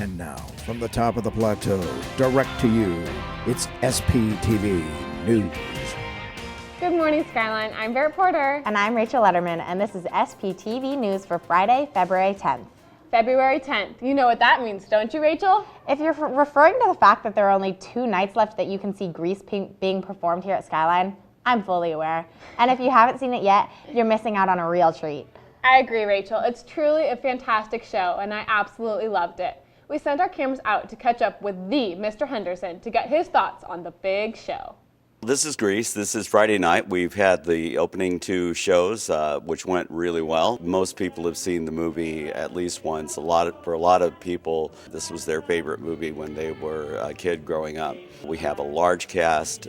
And now, from the top of the plateau, direct to you, it's SPTV News. Good morning, Skyline. I'm Barrett Porter. And I'm Rachel Letterman, and this is SPTV News for Friday, February 10th. February 10th. You know what that means, don't you, Rachel? If you're referring to the fact that there are only 2 nights left that you can see Grease being performed here at Skyline, I'm fully aware. And if you haven't seen it yet, you're missing out on a real treat. I agree, Rachel. It's truly a fantastic show, and I absolutely loved it. We sent our cameras out to catch up with the Mr. Henderson to get his thoughts on the big show. This is Grease. This is Friday night. We've had the opening 2 shows, which went really well. Most people have seen the movie at least once. For a lot of people, this was their favorite movie when they were a kid growing up. We have a large cast,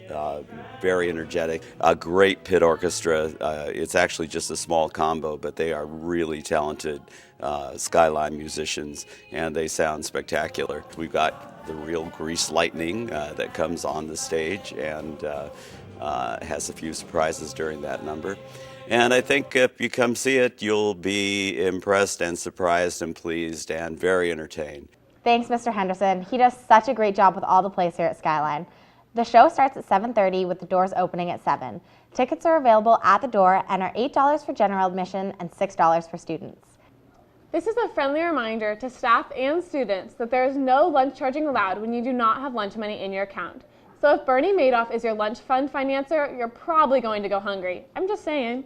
very energetic, a great pit orchestra. It's actually just a small combo, but they are really talented Skyline musicians, and they sound spectacular. We've got the real Grease lightning that comes on the stage and has a few surprises during that number. And I think if you come see it, you'll be impressed and surprised and pleased and very entertained. Thanks, Mr. Henderson. He does such a great job with all the plays here at Skyline. The show starts at 7:30 with the doors opening at 7. Tickets are available at the door and are $8 for general admission and $6 for students. This is a friendly reminder to staff and students that there is no lunch charging allowed when you do not have lunch money in your account. So if Bernie Madoff is your lunch fund financer, you're probably going to go hungry. I'm just saying.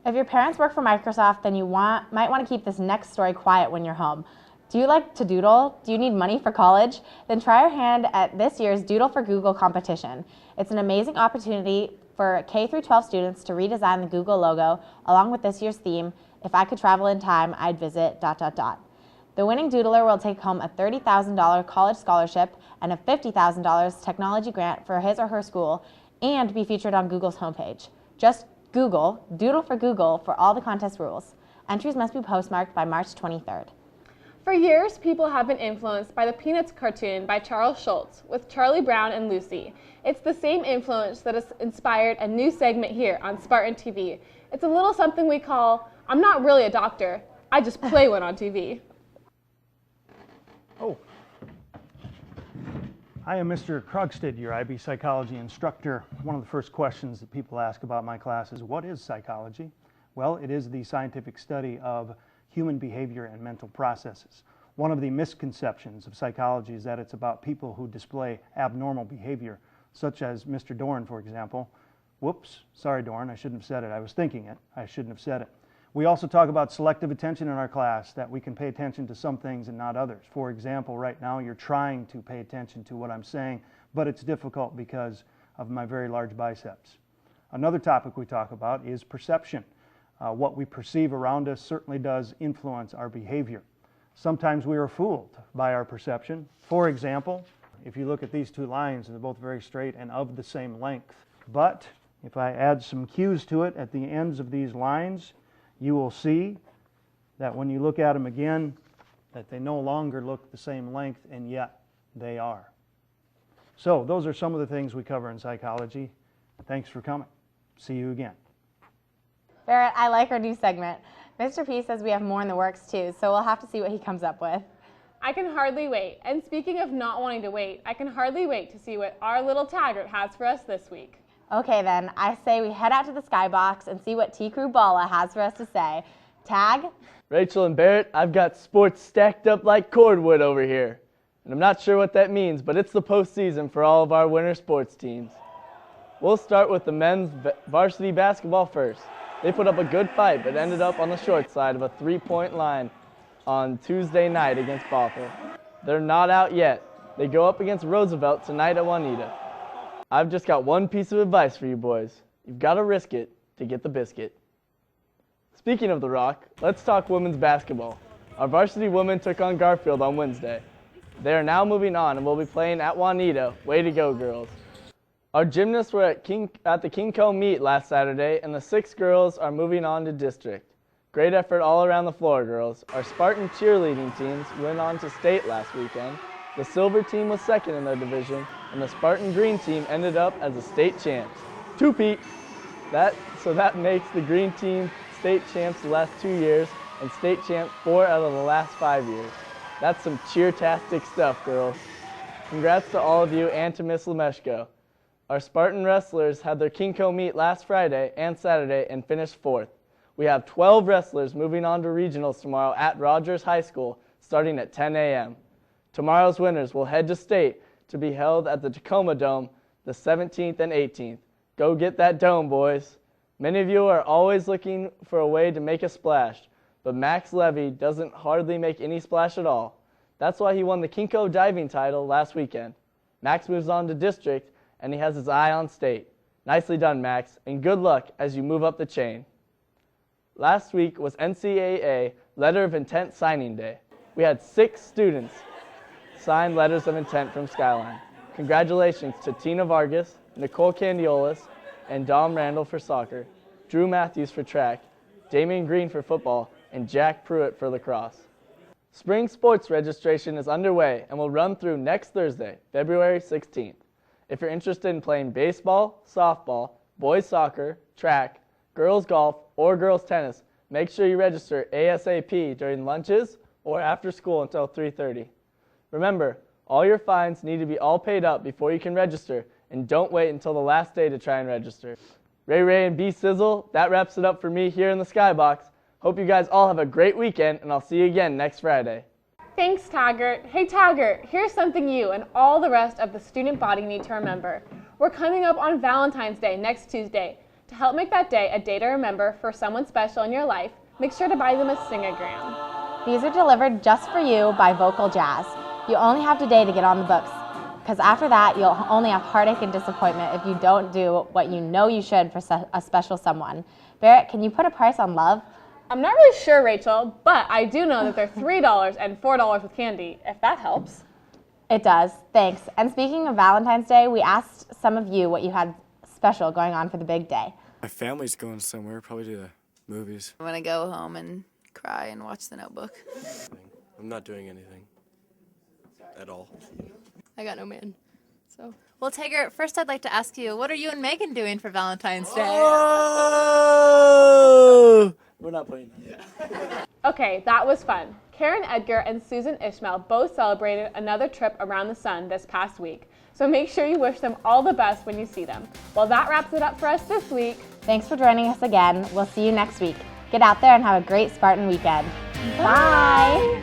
If your parents work for Microsoft, then you might want to keep this next story quiet when you're home. Do you like to doodle? Do you need money for college? Then try your hand at this year's Doodle for Google competition. It's an amazing opportunity for K-12 students to redesign the Google logo along with this year's theme, "If I could travel in time, I'd visit ... The winning doodler will take home a $30,000 college scholarship and a $50,000 technology grant for his or her school and be featured on Google's homepage. Just Google Doodle for Google for all the contest rules. Entries must be postmarked by March 23rd. For years, people have been influenced by the Peanuts cartoon by Charles Schulz with Charlie Brown and Lucy. It's the same influence that has inspired a new segment here on Spartan TV. It's a little something we call, "I'm not really a doctor, I just play one on TV." Oh. I am Mr. Krugstad, your IB psychology instructor. One of the first questions that people ask about my class is, what is psychology? Well, it is the scientific study of human behavior and mental processes. One of the misconceptions of psychology is that it's about people who display abnormal behavior, such as Mr. Dorn, for example. Whoops, sorry Dorn, I shouldn't have said it. I was thinking it, I shouldn't have said it. We also talk about selective attention in our class, that we can pay attention to some things and not others. For example, right now you're trying to pay attention to what I'm saying, but it's difficult because of my very large biceps. Another topic we talk about is perception. What we perceive around us certainly does influence our behavior. Sometimes we are fooled by our perception. For example, if you look at these 2 lines, they're both very straight and of the same length. But if I add some cues to it at the ends of these lines, you will see that when you look at them again, that they no longer look the same length, and yet they are. So those are some of the things we cover in psychology. Thanks for coming. See you again. Barrett, I like our new segment. Mr. P says we have more in the works too, so we'll have to see what he comes up with. I can hardly wait. And speaking of not wanting to wait, I can hardly wait to see what our little Taggart has for us this week. Okay then, I say we head out to the skybox and see what T-Crew Balla has for us to say. Tag? Rachel and Barrett, I've got sports stacked up like cordwood over here. And I'm not sure what that means, but it's the postseason for all of our winter sports teams. We'll start with the men's varsity basketball first. They put up a good fight, but ended up on the short side of a 3-point line on Tuesday night against Bothell. They're not out yet. They go up against Roosevelt tonight at Juanita. I've just got one piece of advice for you boys. You've got to risk it to get the biscuit. Speaking of the Rock, let's talk women's basketball. Our varsity women took on Garfield on Wednesday. They are now moving on and will be playing at Juanita. Way to go, girls. Our gymnasts were at the King Co meet last Saturday, and the 6 girls are moving on to district. Great effort all around the floor, girls. Our Spartan cheerleading teams went on to state last weekend. The silver team was second in their division, and the Spartan green team ended up as the state champs. Two-peat! So that makes the green team state champs the last 2 years, and state champs 4 out of the last 5 years. That's some cheer-tastic stuff, girls. Congrats to all of you and to Miss Lemeshko. Our Spartan wrestlers had their Kinko meet last Friday and Saturday and finished 4th. We have 12 wrestlers moving on to regionals tomorrow at Rogers High School starting at 10 a.m. Tomorrow's winners will head to state to be held at the Tacoma Dome the 17th and 18th. Go get that dome, boys. Many of you are always looking for a way to make a splash, but Max Levy doesn't hardly make any splash at all. That's why he won the Kinko diving title last weekend. Max moves on to district, and he has his eye on state. Nicely done, Max, and good luck as you move up the chain. Last week was NCAA Letter of Intent Signing Day. We had 6 students sign letters of intent from Skyline. Congratulations to Tina Vargas, Nicole Candiolis, and Dom Randall for soccer, Drew Matthews for track, Damian Green for football, and Jack Pruitt for lacrosse. Spring sports registration is underway and will run through next Thursday, February 16th. If you're interested in playing baseball, softball, boys soccer, track, girls golf, or girls tennis, make sure you register ASAP during lunches or after school until 3:30. Remember, all your fines need to be all paid up before you can register, and don't wait until the last day to try and register. Ray and B Sizzle, that wraps it up for me here in the Skybox. Hope you guys all have a great weekend, and I'll see you again next Friday. Thanks, Taggart. Hey, Taggart, here's something you and all the rest of the student body need to remember. We're coming up on Valentine's Day next Tuesday. To help make that day a day to remember for someone special in your life, make sure to buy them a Singagram. These are delivered just for you by Vocal Jazz. You only have today to get on the books, because after that, you'll only have heartache and disappointment if you don't do what you know you should for a special someone. Barrett, can you put a price on love? I'm not really sure, Rachel, but I do know that they're $3 and $4 with candy, if that helps. It does, thanks. And speaking of Valentine's Day, we asked some of you what you had special going on for the big day. My family's going somewhere, probably to the movies. I'm gonna go home and cry and watch The Notebook. I'm not doing anything at all. I got no man. So, well, Taggart, first I'd like to ask you, what are you and Megan doing for Valentine's Day? Oh! We're not playing that. Okay, that was fun. Karen Edgar and Susan Ishmael both celebrated another trip around the sun this past week. So make sure you wish them all the best when you see them. Well, that wraps it up for us this week. Thanks for joining us again. We'll see you next week. Get out there and have a great Spartan weekend. Bye.